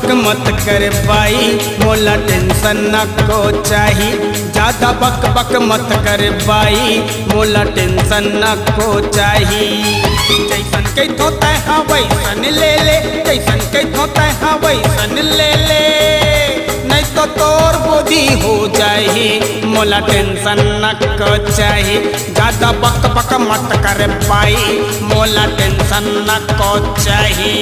बक मत कर बाई, मोला टेंशन न को चाही। ज्यादा बक बक मत कर बाई, मोला टेंशन न को चाही। जैसन के धोता है वैसन ले ले, जैसन के धोता है वैसन ले ले, नहीं तो तोर बोधी हो जाही, मोला टेंशन न को चाही। ज्यादा बक बक मत कर पाई, मोला टेंशन न को चाही।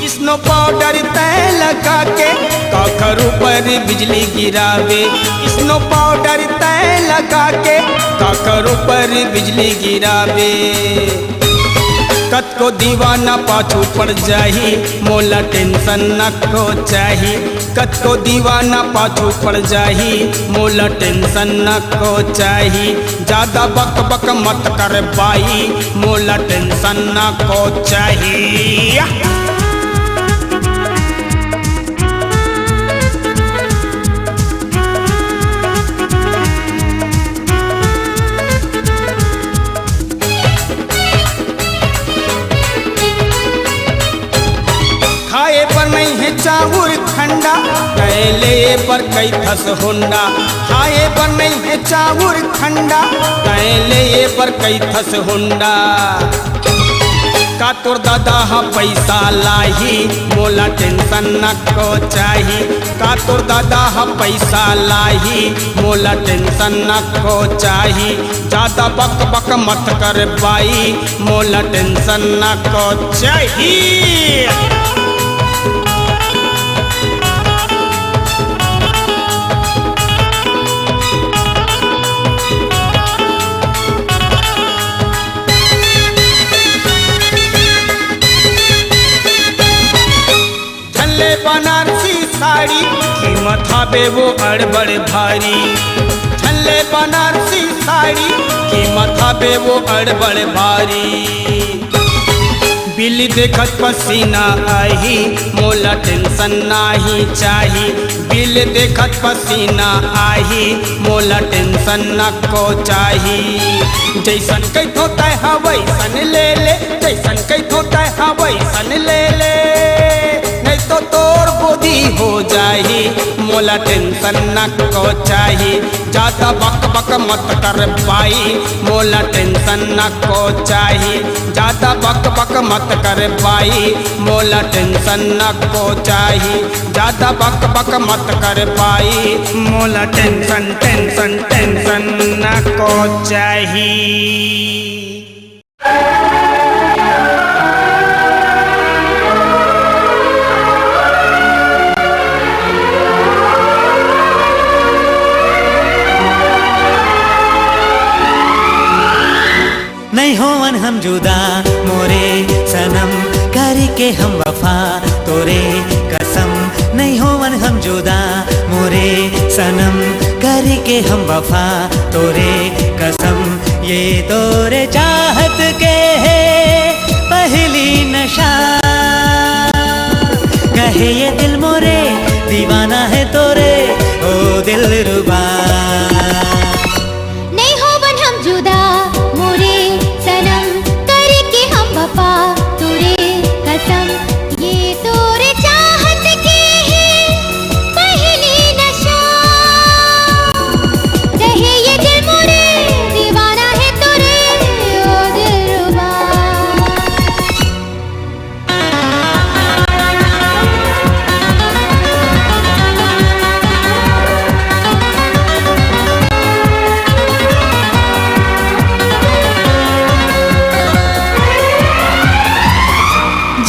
स्नो पाउडर तय लगा के काखर ऊपर बिजली गिरावे, स्नो पाउडर तय लगा के काखर ऊपर बिजली गिरावे। कत को दीवाना पाछू पड़ जाही, मोला टेंशन न को चाही। कत को दीवाना पाछू पड़ जाही, मोला टेंशन न को चाही। ज्यादा बक बक मत कर बाई, मोला टेंशन न को चाही। खाए पर नहीं है चाउर खंडा, कैले पर कई थस होंडा। खाए पर नहीं है चाउर खंडा, कैले पर कई थस होंडा। का तोर दादा हा पैसा लाही, मोला टेंशन न को चाही। का तोर दादा हा पैसा लाही, मोला टेंशन न को चाही। ज्यादा बक बक मत कर बाई, मोला टेंशन न को चाही। बनारसी साड़ी कीमत हाबे वो अड़बड़ भारी। छल्ले बनारसी साड़ी कीमत हाबे वो अड़बड़ भारी। बिल्ली देखत पसीना आही, मोला टेंशन नाही चाही। बिल्ली देखत पसीना आही, मोला टेंशन न को चाही। जैसन कई धोता है वैसन ले ले, जैसन कई धोता है वैसन ले ले, नहीं तो तोर बोधी हो जाही, मोला टेंशन न को चाही। ज्यादा बक बक मत कर पाई, मोला टेंशन न को चाही। ज्यादा बक बक मत कर पाई, मोला टेंशन न को चाही। ज्यादा बक बक मत कर पाई, मोला टेंशन टेंशन टेंशन न को चाही। नहीं होवन हम जुदा मोरे सनम, करके हम वफा तोरे कसम। नहीं होवन हम जुदा मोरे सनम, करके हम वफा तोरे कसम। ये तोरे चाहत के है पहली नशा, कहे ये दिल मोरे दीवाना है तोरे ओ दिलरुबा।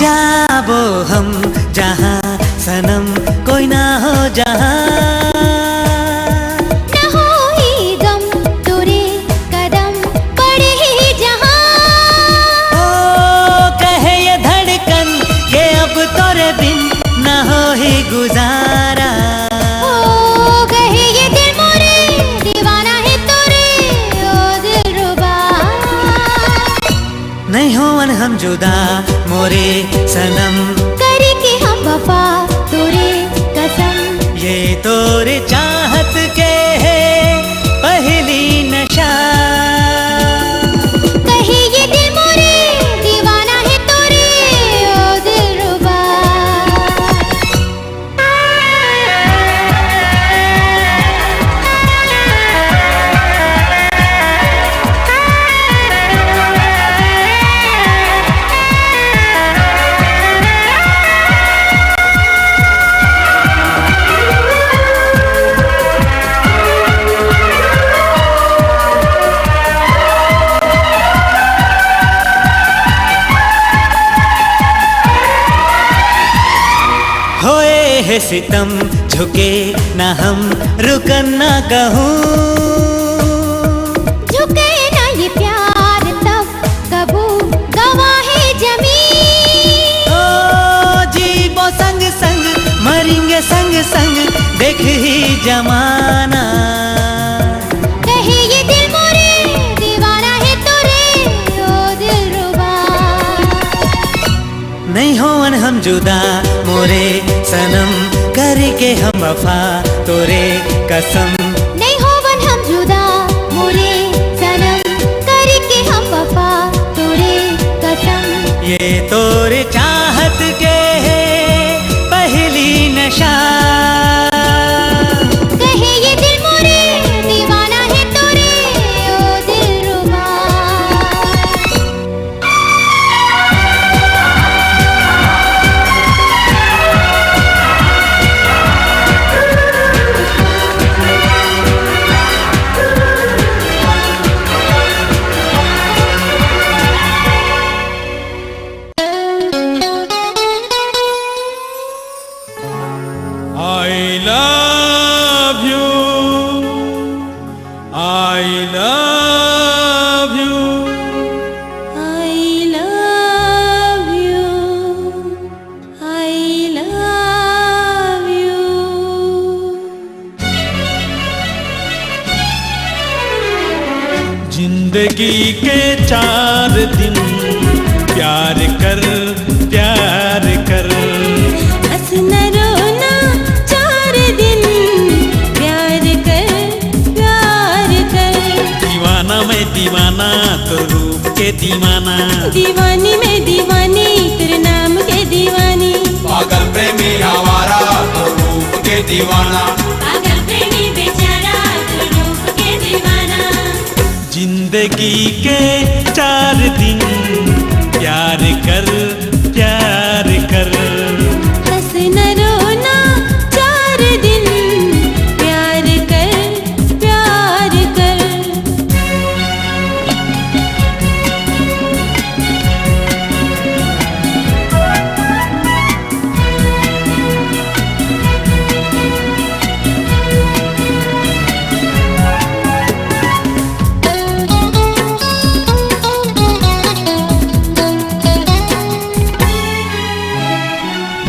जाबो हम जहाँ सनम कोई ना हो जहाँ, न हो ही गम तोरे कदम पड़े ही जहाँ। ओ कहे ये धड़कन के अब तोरे बिन न हो ही गुजारा। ओ कहे ये दिल मोरे दीवाना है तोरे ओ दिलरुबा। मोरे सनम करके हम वफा तोरे कसम। ये तोरे चाहत के है पहली नशा। कहे ये दिल मोरे दीवाना है तोरे ओ दिलरुबा। होए है सितम झुके ना हम रुकन ना कहूँ। झुके ना ये प्यार तब कबू गवाहे जमीन। ओ जीवो संग संग मरेंगे संग संग देख ही जमाना। कहे ये दिल मोरे दीवाना है तोरे ओ दिलरुबा। नहीं होवन हम जुदा मोरे सनम करके हम वफा तोरे कसम। नहीं होवन हम जुदा मोरे सनम करके हम वफा तोरे कसम। ये तोरे चाहत के है पहली नशा। कहे ये दिल मोरे दीवाना है तोरे ओ दिलरुबा। I love you, I love you, I love you, I love you। जिंदगी के 4 दिन प्यार कर प्यार कर। हंस न रोना 4 दिन प्यार कर प्यार कर। दीवाना मैं दीवाना तो रूप के दीवाना। दीवानी में दीवानी तेरे नाम के दीवानी। पागल प्रेमी आवारा तो रूप के दीवाना। पागल प्रेमी बेचारा तू रूप के दीवाना। जिंदगी के 4 दिन प्यार कर प्यार कर। हंस न रोना 4 दिन प्यार कर प्यार कर।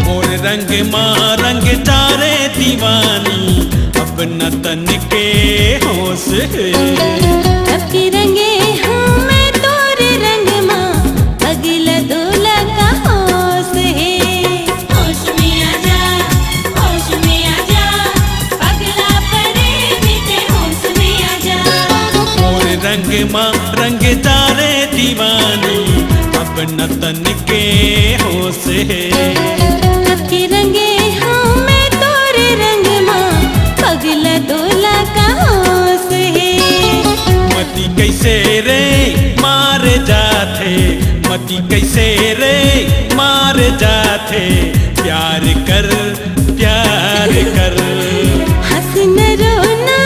मोर रंग माँ रंग चारे दीवानी अपना तन के होश है। सबके रंगे हूँ मैं तोरे रंग माँ अगला दूल्हा का होश है। होश में आजा होश में आजा पगला पड़े मीठे होश में आजा। मोर रंग माँ रंग चारे दीवानी अपना तन के होश है। सबके रंगे हूँ मैं तोरे रंग माँ पगला दूल्हा का होश है। मती कैसे रे मार जाते मती कैसे रे मार जाते। प्यार कर प्यार कर। हंस न रोना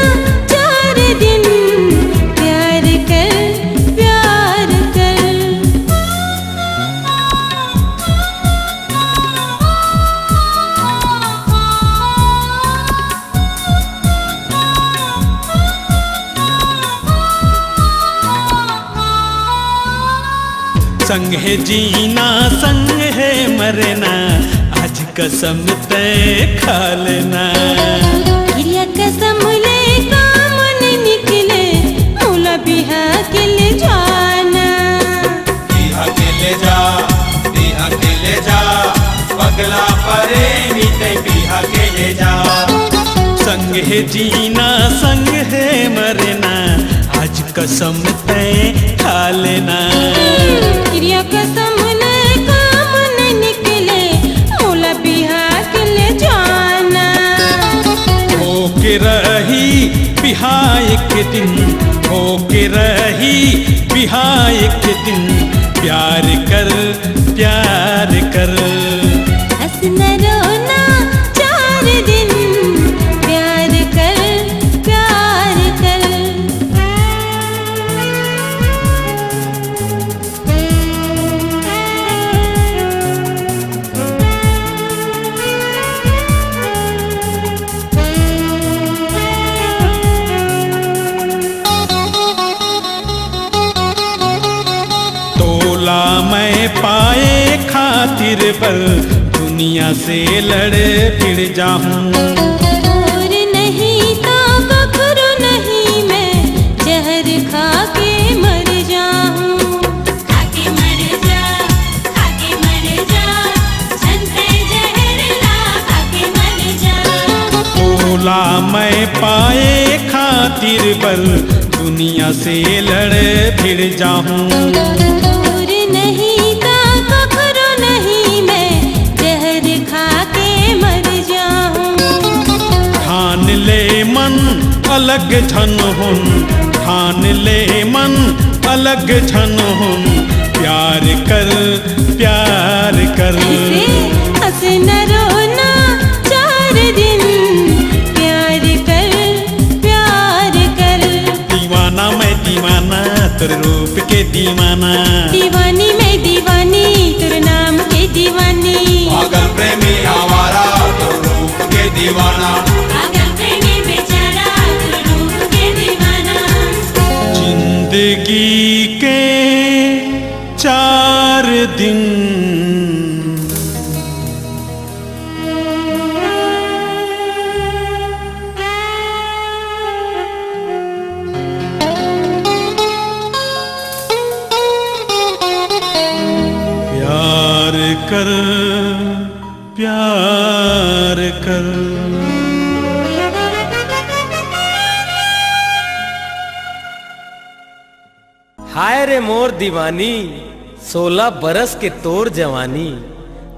4 दिन प्यार कर प्यार कर। संग है जीना संग है मरना आज कसम तय खा लेना। गिरिया कसम ले काम नहीं निकले मौला बिहा के ले जाना। बिहा के ले जा बिहा पीहा के ले जा पगला प्रेमी ते पीहा के ले जा संग है जीना संग है मरना आज कसम तय खा लेना क्रिया कसम ने काम न निकले मोला बिहा के ले जाना हो के रही बिहा एक दिन हो के रही बिहा एक दिन प्यार कर हंसना रोना 4 दिन प्यार कर तोला मैं पाए खातिर पर दुनिया से लड़े फिर जाऊं और नहीं तो कखरो नहीं मैं जहर खा के मर जाऊं खाके मर जा छनते जहर ला खाके मर जा तोला मैं पाए खातिर पर दुनिया से लड़े फिर जाऊं और नहीं तो कखरो नहीं मैं जहर खा के मर जाऊं ठान ले मन अलग छन हुन ठान ले मन अलग छन हुन प्यार कर ऐसे हंसना रोना 4 दिन प्यार कर दीवाना मैं दीवाना तेरे रूप के दीवाना दीवानी मैं दीवानी तेरे नाम के दीवानी पागल प्रेमी आवारा तो रूप के दीवाना पागल प्रेमी बेचारा तेरे रूप के दीवाना जिंदगी के 4 दिन प्यार कर हाय रे मोर दीवानी 16 बरस के तोर जवानी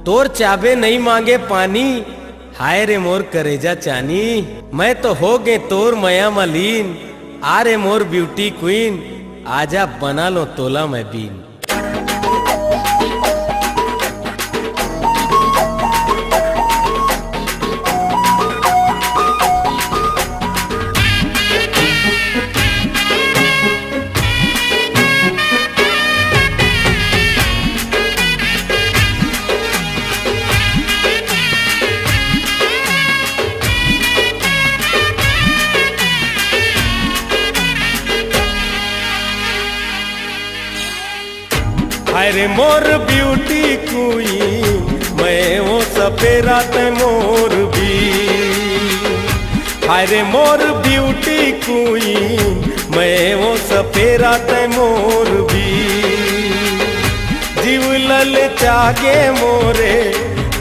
तोर चाबे नहीं मांगे पानी हाय रे मोर करेजा चानी मैं तो हो गे तोर मया मलीन आ रे मोर ब्यूटी क्वीन आजा बना लो तोला मैं बीन अरे मोर ब्यूटी क्वीन मैं वो सपेरा ते मोर भी अरे मोर ब्यूटी क्वीन मैं वो सपेरा ते मोर भी जीव लल चागे मोरे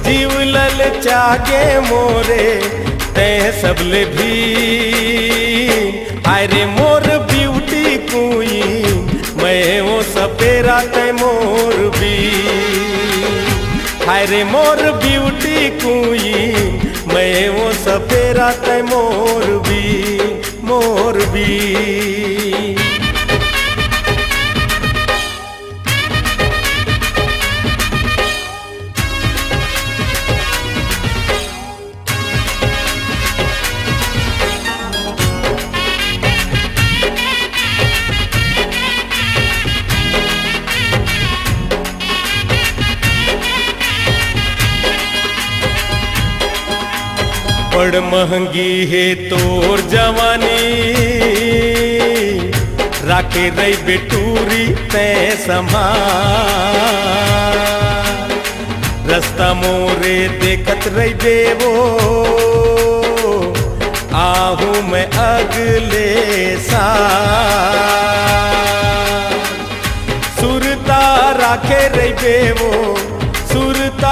जीव लल चागे मोरे ते सबले भी अरे मोर ब्यूटी क्वीन मैं वो सपेरा ते मोर भी हाय रे मोर ब्यूटी क्वीन मैं वो सपेरा ते मोर भी बड़ महंगी है तोर जवानी राखे रही बेटूरी ते संभाल रास्ता मोरे देखत रही देवो आहू मैं अगले साल सुरता राखे रही देवो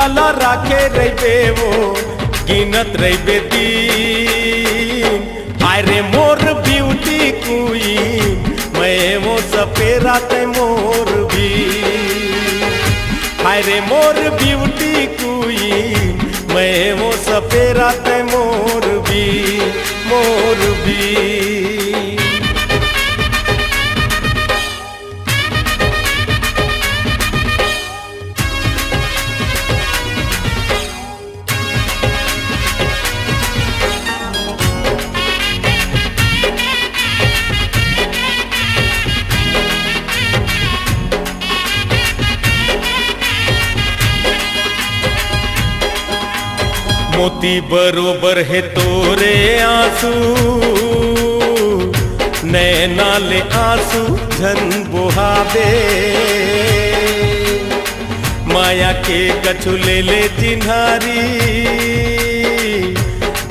वाला राखे रहिबे वो गिनत रहिबे दिन। हाय रे मोर ब्यूटी क्वीन मैं वो सपेरा ते मोर भी। हाय रे मोर ब्यूटी क्वीन मैं वो सपेरा ते मोर भी, मोर भी। मोती बरोबर है तोरे आंसू, नैना ले आंसू झन बहावे। माया के कछु ले ले चिन्हारी,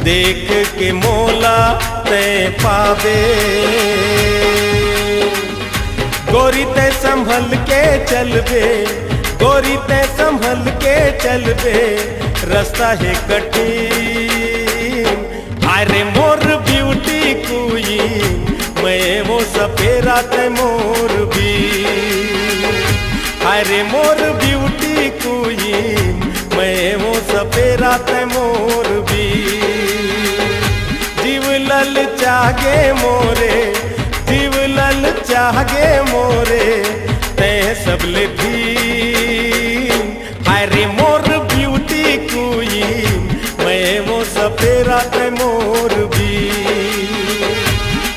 देख के मोला ते पावे। गोरी ते संभल के चलबे, गोरी ते संभल के चलबे, रास्ता है कठिन। हाय रे मोर ब्यूटी क्वीन मैं वो सपेरा ते मोर भी। हाय रे मोर ब्यूटी क्वीन मैं वो सपेरा ते मोर भी। जीव लल चागे मोरे, जीव लल चागे मोरे, ते सबले दीन। हाय रे मोर ब्यूटी क्वीन मैं वो सपेरा ते मोर भी।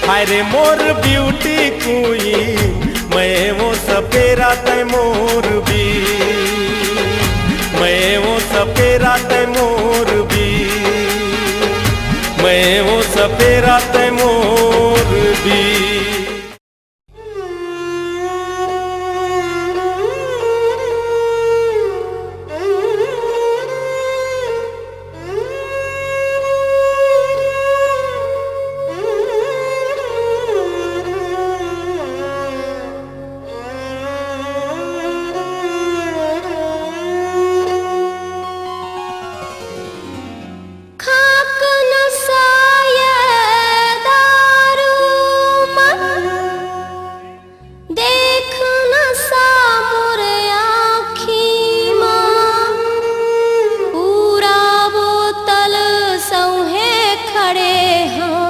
हाय रे मोर ब्यूटी क्वीन मैं वो सपेरा ते मोर भी। मैं वो सपेरा ते मोर भी, मैं वो सपेरा ते मोर भी। खाक नसाया दारू मन, देख नसा मोर आँखी माँ। पूरा बोतल सौहे खड़े हों,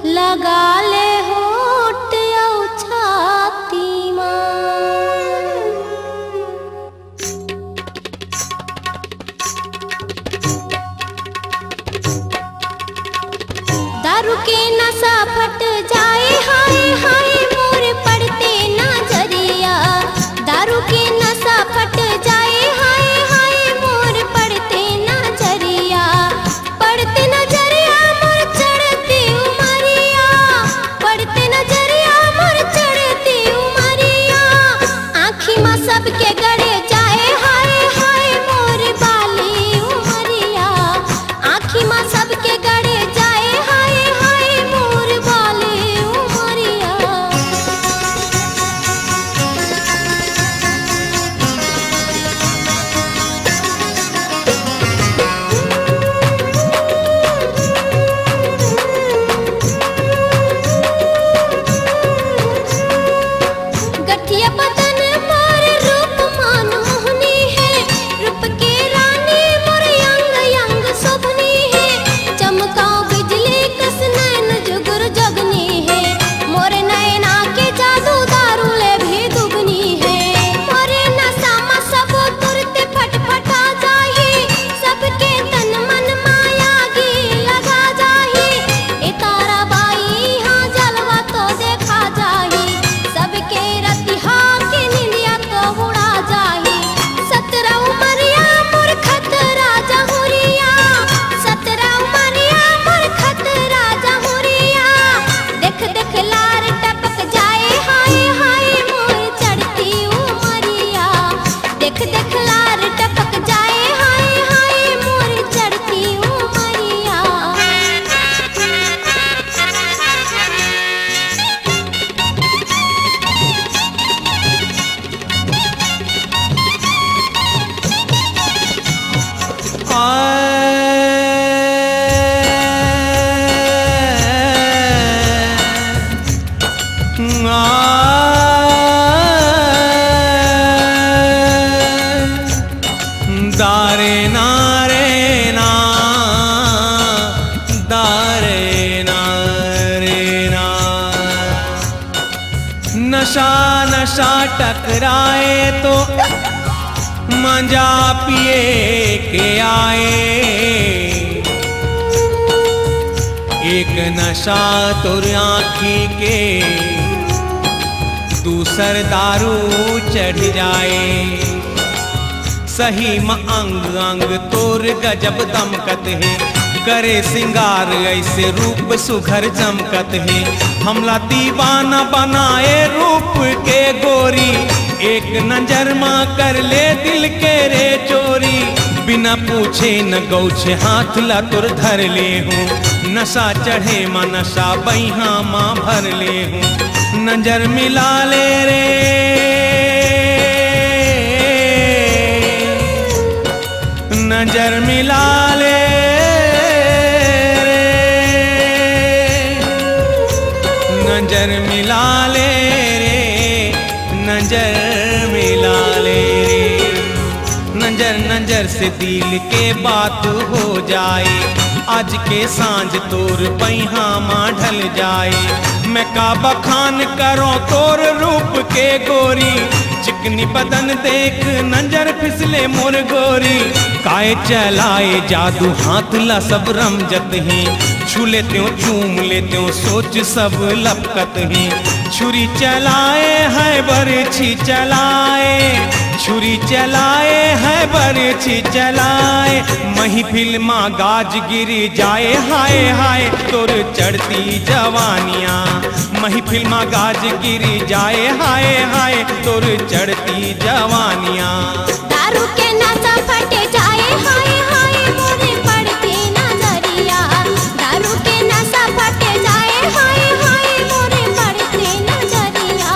लगा ले होठ औ छाती माँ। दारू के नशा फट जाए हाय हाय मोर पड़ते नजरिया। दारू के नशा फट जाए हाय हाय मोर पड़ते नजरिया। पड़ते नजरिया मोर चढ़ती उमरिया, पड़ते नजरिया मोर चढ़ती उमरिया। आँखी माँ सबके गड़े जाए हाय हाय मोर बाली उमरिया। आँखी माँ सबके गड़े जाए हाय हाय मोर बाली उमरिया। दारे नारे ना, दारे नारे ना। नशा नशा टकराए तो मंजा पिए के आए, एक नशा तुर आँखी के दूसर दारू चढ़ जाए। सही म अंग अंग तोर गजब दमकत है, करे सिंगार ऐसे रूप सुघर चमकत है। हमला दीवाना बनाए रूप के गोरी, एक नजर माँ कर ले दिल के रे चोरी। बिना पूछे न गौछे हाथ ला तुर धर ले हूँ, नशा चढ़े माँ नशा बैहा माँ भर ले हूँ। नजर मिला ले रे, नजर मिला ले रे, नजर मिला ले रे, नजर मिला ले रे। नजर नजर से दिल के बात हो जाए, आज के सांझ तोर पैहा माँ ढल जाए। मैं का बखान करो तोर रूप के गोरी, चिकनी बदन देख नजर फिसले मोर गोरी। काय चलाए जादू हाथ ला सब रमजत ही, छू लेते हो चूम लेते हो सोच सब लपकत ही। छुरी चलाए है बरछी चलाए, छुरी चलाए है बरछी चलाए। महफिल माँ गाज गिर जाए हाय हाय तोर चढ़ती जवानियाँ। महफिल माँ गाज गिर जाए हाय हाय तोर चढ़ती जवानियाँ। दारू के नशा फट जाए हाय हाय मोरे पड़ती नजरिया। दारू के नशा फट जाए हाय हाय मोरे पड़ती नजरिया।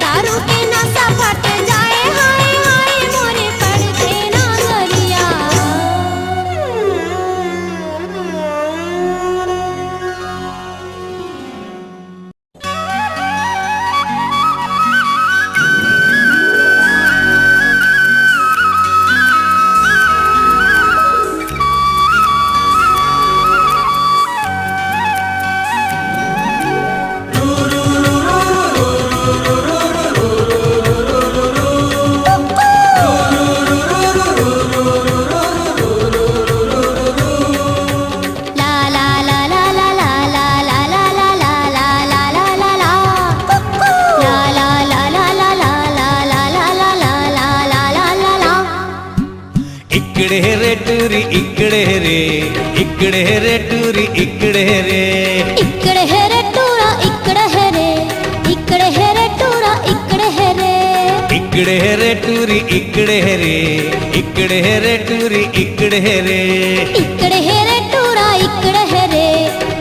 दारू के नशा फट जाए हाय हाय मोरे पड़ती नजरिया। इकड़े रे टूरी इकड़े रे, इकड़े रे टूरी इकड़े रे। इकड़े है रे टूरा इकड़े है रे, इकड़े है रे टूरा इकड़े है रे। इकड़े रे टूरी इकड़े रे, इकड़े रे टूरी इकड़े रे। इकड़े है रे टूरा इकड़े है रे,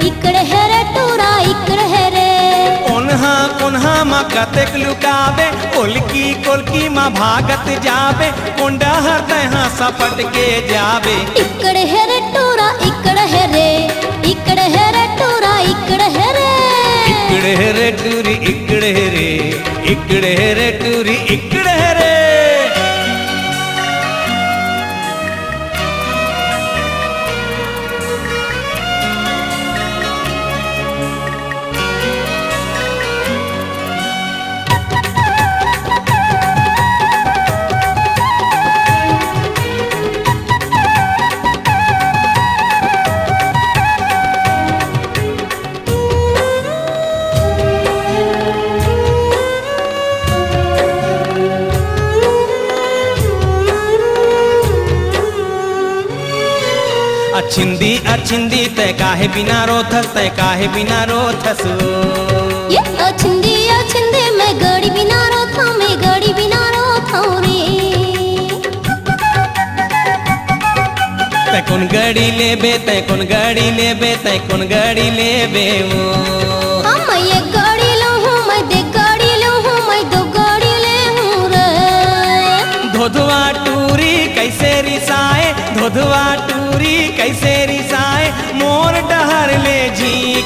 इकड़े है रे टूरा इकड़े है रे। कोन्हा कोन्हा माँ कतेक लुकावे, कोलकी कोलकी माँ भागत जावे। कोंडा हृदय हाँ सपट के जावे। इकड़े है रे टूरा इकड़े है रे, इकड़े है रे टूरा इकड़े है रे। इकड़े रे टूरी इकड़े रे, इकड़े रे टूरी इकड़े रे। अछिंदी अछिंदी तय काहे बिना रोथस, तय काहे बिना रोथस। ये अछिंदी मैं गड़ी बिना रोथा, मैं गड़ी बिना रोथा रे। तय कौन गड़ी लेबे, तय कौन गड़ी लेबे, तय कौन गड़ी लेबे वो। हम ये गड़ी लो हूँ, मैं दे गड़ी लो हूँ, मैं दो गड़ी ले हूँ रे। धोधवा टूरी कैसे रिसाए, धोधवा टूरी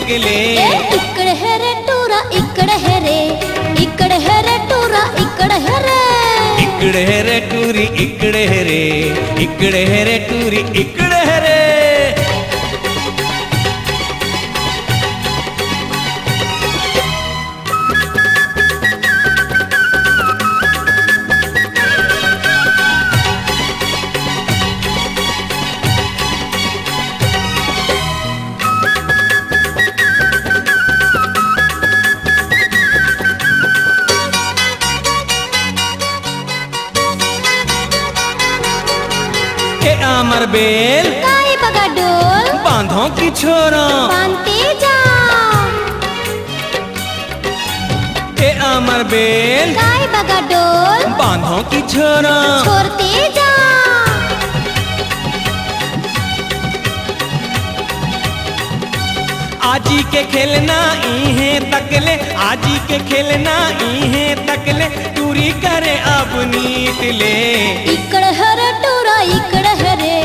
निकले। इकड़ है रे टूरा इकड़ है रे, इकड़ है रे टूरा इकड़ है रे। इकड़े है रे टूरी इकड़े है रे, इकड़े है रे टूरी इकड़े है रे। ए अमर बेल काई बगा डोल बांधो की छोरा, बांधते जा। ए अमर बेल काई बगा डोल बांधो की छोरा। छोड़ते जा। आजी के खेलना इहे तकले, आजी के खेलना इहे तकले, टूरी करे अब नीत ले। इकड़ है रे टूरा इकड़ है रे,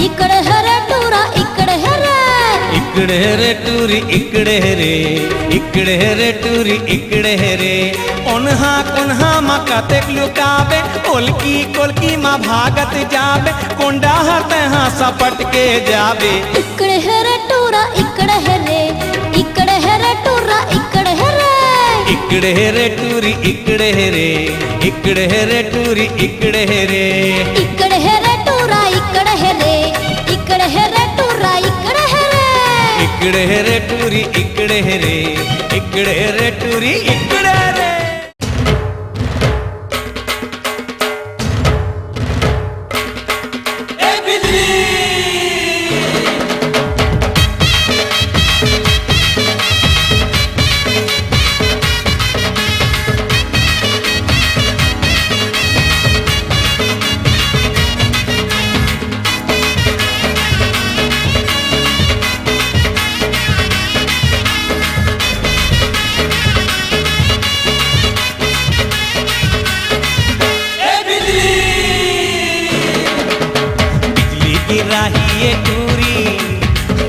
इकड़ है रे टूरा इकड़ है रे। इकड़े रे टूरी इकड़े रे, इकड़े रे टूरी इकड़े रे। ओन्हा कोन्हा मा कतेक लुकावे, कोलकी कोलकी मा भागत जावे, कोंडा तहा सपट के जावे। इकड़ है रे टूरा इकड़ है रे, इकड़ है रे टूरा इकड़ है रे। इकड़े रे टूरी इकड़े रे, इकड़े रे टूरी इकड़े रे। इकड़ है रे टूरा इकड़ है रे, इकड़ है रे टूरा इकड़ है रे। इकड़े रे टूरी इकड़े रे, इकड़े रे टूरी इकड़े रे। ए बिजली ए बिजली बिजली गिराही ये टूरी,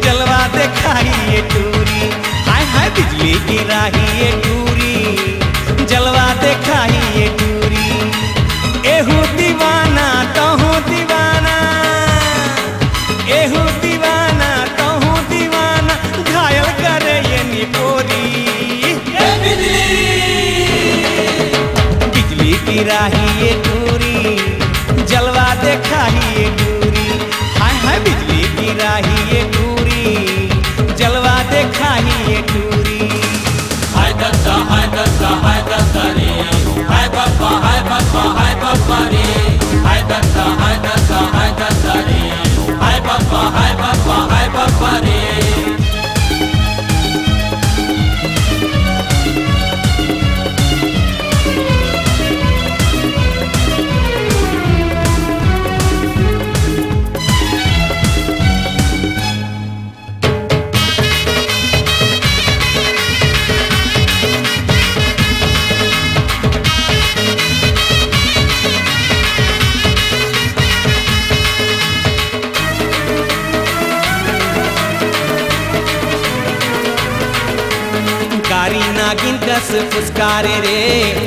जलवा दिखाई ये टूरी। हाय हाय बिजली गिराही ये टूरी, जलवा दिखाई ये टूरी। एहू दीवाना तहू दीवाना, एहू दीवाना तहू दीवाना, घायल करे ये निपोरी। ए बिजली बिजली गिराही ये टूरी, जलवा दिखाई ये टूरी। हाय हाय बिजली गिराही ये टूरी, जलवा दिखाई ये टूरी। हाय दत्ता रे, हाय बाबा रे, हाय दत्ता रे, हाय बाबा रे। कारी नागिन कस फुसकारे रे,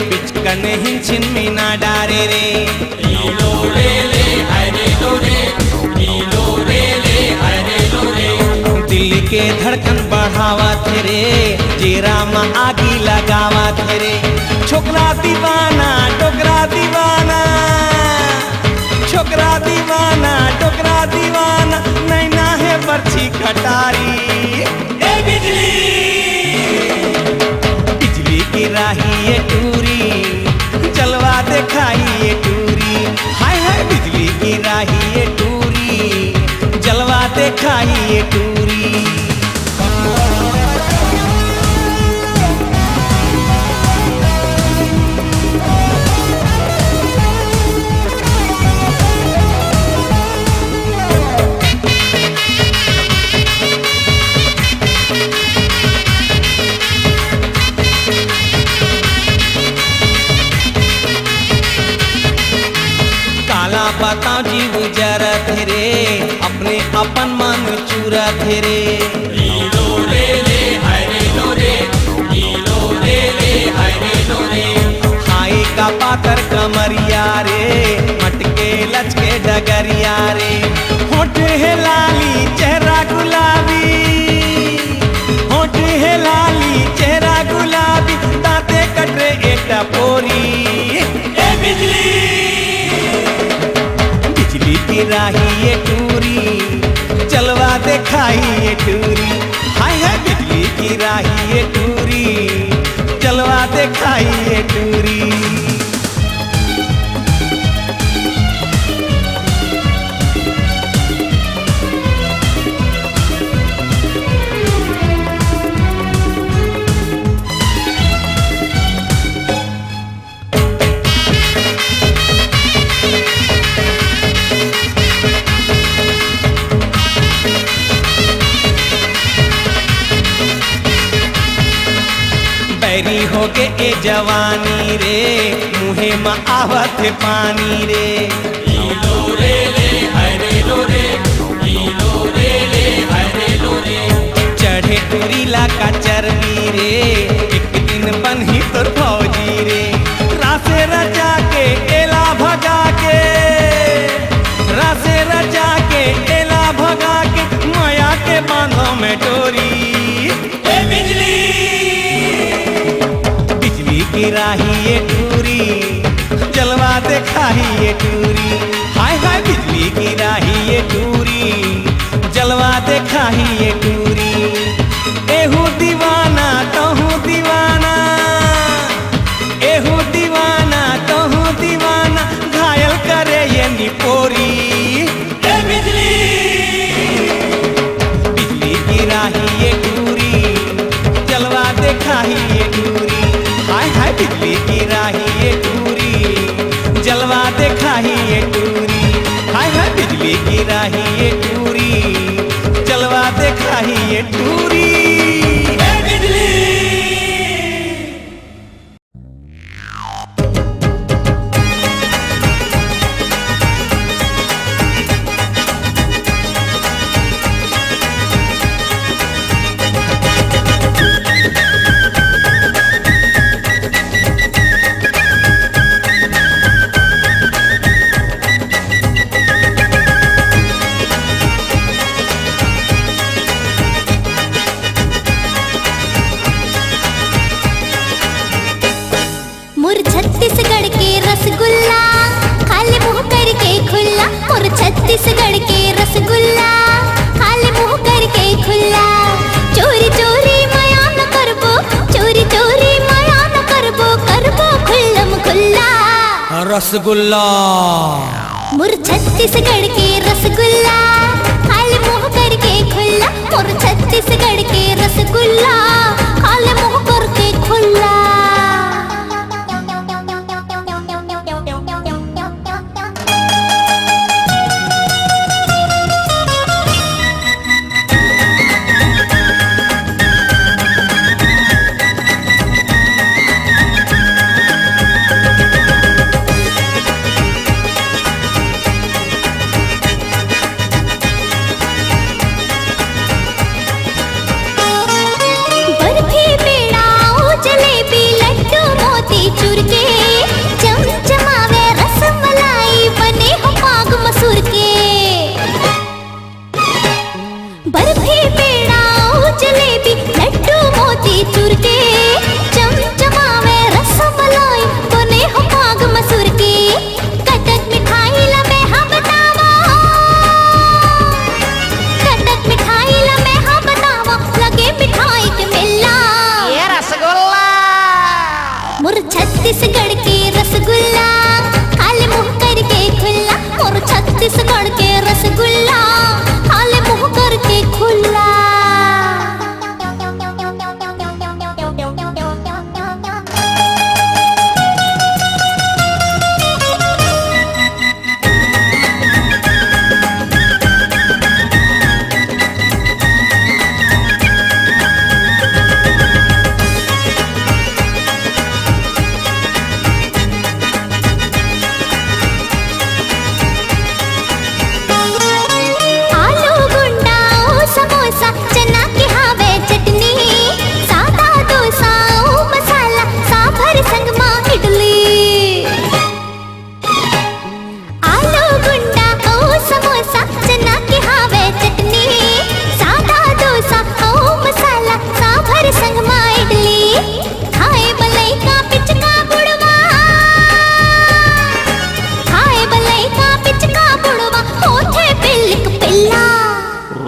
बिचकन हिंचिन मीना डारे रे। नीलो रे ले हाय रे लो रे, नीलो रे ले हाय रे लो रे। दिल के धड़कन बढ़ावा थे रे, जेरा में आगी लगावा थे रे। छोकरा दीवाना टोकरा दीवाना, छोकरा दीवाना टोकरा दीवाना, नैना है बरछी कटारी। ए बिजली बिजली गिराही ये टूरी, जलवा दिखाई ये टूरी। हाय हाय बिजली गिराही ये टूरी, जलवा दिखाई ये टूरी। बताओ जीव जरत रे, अपने अपन मन चूरत रे। नीलो रे ले हाय डगरिया रे। होठ है लाली चेहरा गुलाबी, होठ है लाली चेहरा गुलाबी, दांते कटरे एकटा पोरी। ए बिजली बिजली की राही ये टूरी, जलवा दिखाई ये टूरी। हाय हाय बिजली की राही ये टूरी, जलवा दिखाई ये टूरी। बैरी हो के ए जवानी रे, मुहे में आवत पानी रे। लो रे ले हाय रे लो रे, लो रे ले हाय रे लो रे। चढ़े टूरीला का चर्बी रे, एक दिन बन्ही तोर फौजी रे। रासे रचा के एला भगा के, रासे रचा के एला भगा के, माया के बांधों में डोरी। ए बिजली की राही ये टूरी, जलवा दिखाई ये टूरी। हाय हाय बिजली की राही ये टूरी, जलवा दिखाई ये टूरी। एहू दीवाना तहू दीवाना, एहू दीवाना तहू दीवाना, घायल करे ये निपोरी। ए बिजली बिजली की राही ये टूरी, जलवा दिखाई ये टूरी। हाय हाय बिजली की राही ये टूरी, जलवा दिखाई ये टूरी। हाय हाय बिजली की राही ये टूरी, जलवा दिखाई ये टूरी। ए बिजली मुर छत्तीसगढ़ के रसगुल्ला, खाली मुंह करके खुल्ला। मुर छत्तीसगढ़ के रसगुल्ला, खाली मुंह करके खुल्ला। चोरी चोरी माया न करबो, चोरी चोरी माया न करबो, करबो खुल्लम खुल्ला। रसगुल्ला मुर छत्तीसगढ़ के रसगुल्ला, खाली मुंह करके खुल्ला। मुर छत्तीसगढ़ के रसगुल्ला, खाली मुंह करके खुल्ला। बर्फी पेड़ा ओ जलेबी लड्डू मोतीचूर के, चमचमावे रसमलाई बने हो पाग मसूर के। बर्फी पेड़ा ओ जलेबी लड्डू मोतीचूर के, चमचमावे रसमलाई बने हो पाग मसूर के। कटक मिठाई ला मैं हाँ बतावा, कटक मिठाई ला मैं हाँ बतावा, लगे मिठाई के मेला। ये रसगुल्ला मुर छत्तीसगढ़ के रसगुल्ला, खाली मुंह करके खुल्ला। मुर छत्तीसगढ़ के रसगुल्ला, खाली मुंह करके खुल्ला।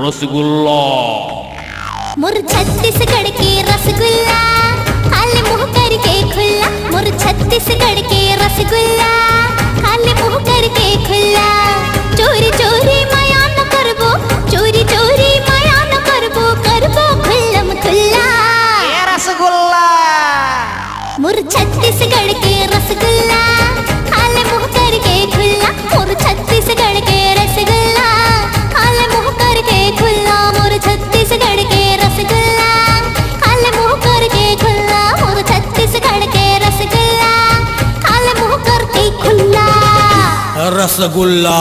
रसगुल्ला मुर छत्तीसगढ़ के रसगुल्ला खाली मुंह करके खुल्ला मुर छत्तीसगढ़ के रसगुल्ला खाली मुंह करके खुल्ला चोरी चोरी माया न करबो चोरी चोरी माया न करबो करबो खुल्लम खुल्ला रसगुल्ला मुर छत्तीसगढ़ के रसगुल्ला खाली मुंह करके खुल्ला मुर छत्तीसगढ़ के रसगुल्ला खाली मुंह करके खुल्ला मुर छत्तीसगढ़ के रसगुल्ला खाली मुंह करके खुल्ला मुर छत्तीसगढ़ के रसगुल्ला खाली मुंह करके खुल्ला रसगुल्ला।